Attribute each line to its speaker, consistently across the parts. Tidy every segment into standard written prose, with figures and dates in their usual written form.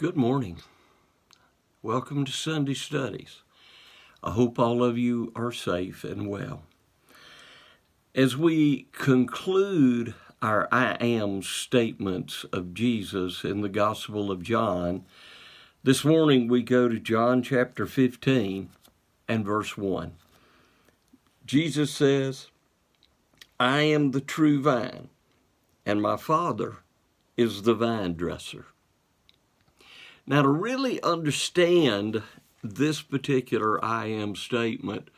Speaker 1: Good morning. Welcome to Sunday Studies. I hope all of you are safe and well. As we conclude our I am statements of Jesus in the Gospel of John, this morning we go to John chapter 15 and verse 1. Jesus says, I am the true vine, and my Father is the vine dresser. Now, to really understand this particular I am statement,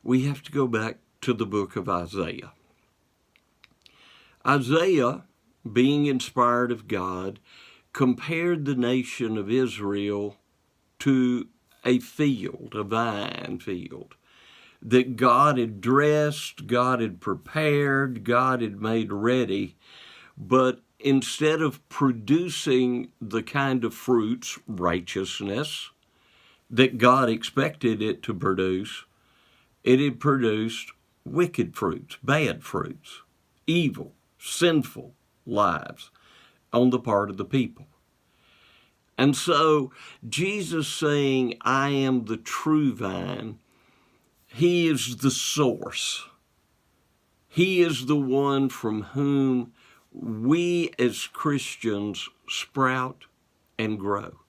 Speaker 1: we have to go back to the book of Isaiah. Isaiah, being inspired of God, compared the nation of Israel to a field, a vine field, that God had dressed, God had prepared, God had made ready, but instead of producing the kind of fruits, righteousness, that God expected it to produce, it had produced wicked fruits, bad fruits, evil, sinful lives on the part of the people. And so Jesus saying, I am the true vine, he is the source. He is the one from whom we as Christians sprout and grow.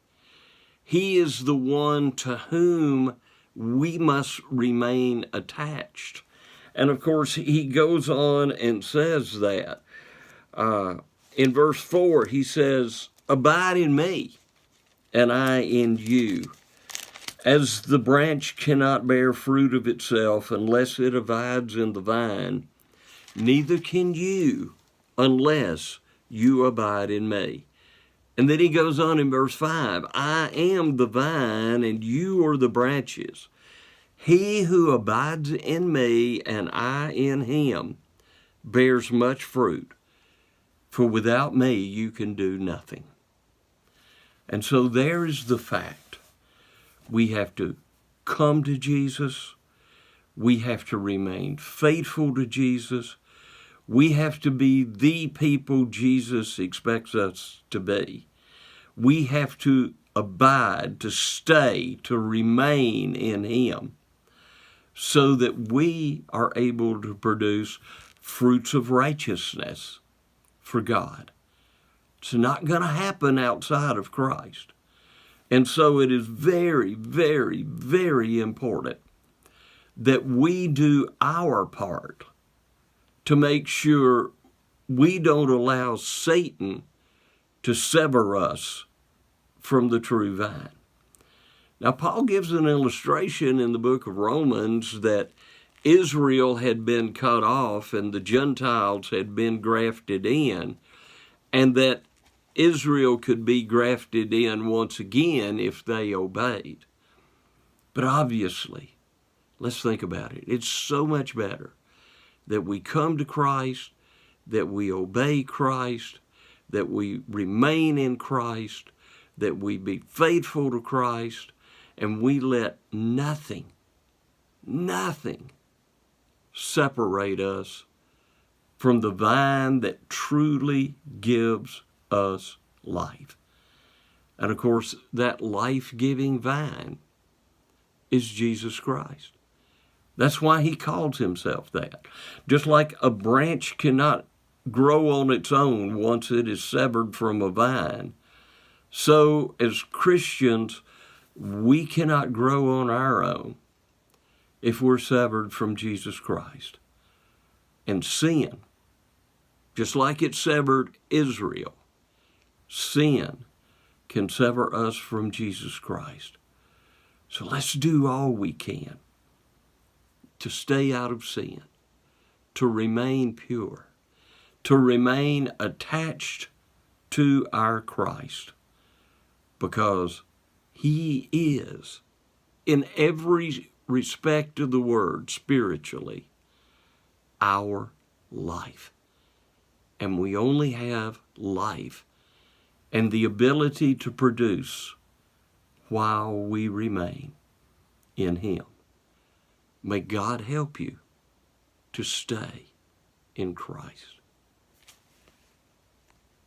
Speaker 1: He is the one to whom we must remain attached. And of course, he goes on and says that. In verse 4, he says, abide in me, and I in you. As the branch cannot bear fruit of itself unless it abides in the vine, neither can you unless you abide in me. And then he goes on in verse 5, I am the vine and you are the branches. He who abides in me and I in him bears much fruit, for without me you can do nothing. And so there is the fact. We have to come to Jesus. We have to remain faithful to Jesus. We have to be the people Jesus expects us to be. We have to abide, to stay, to remain in him so that we are able to produce fruits of righteousness for God. It's not going to happen outside of Christ. And so it is very, very, very important that we do our part to make sure we don't allow Satan to sever us from the true vine. Now, Paul gives an illustration in the book of Romans that Israel had been cut off and the Gentiles had been grafted in, and that Israel could be grafted in once again if they obeyed. But obviously, let's think about it. It's so much better that we come to Christ, that we obey Christ, that we remain in Christ, that we be faithful to Christ, and we let nothing separate us from the vine that truly gives us life. And of course, that life-giving vine is Jesus Christ. That's why he calls himself that. Just like a branch cannot grow on its own once it is severed from a vine, so as Christians, we cannot grow on our own if we're severed from Jesus Christ. And sin, just like it severed Israel, sin can sever us from Jesus Christ. So let's do all we can to stay out of sin, to remain pure, to remain attached to our Christ, because he is, in every respect of the word, spiritually, our life. And we only have life and the ability to produce while we remain in him. May God help you to stay in Christ.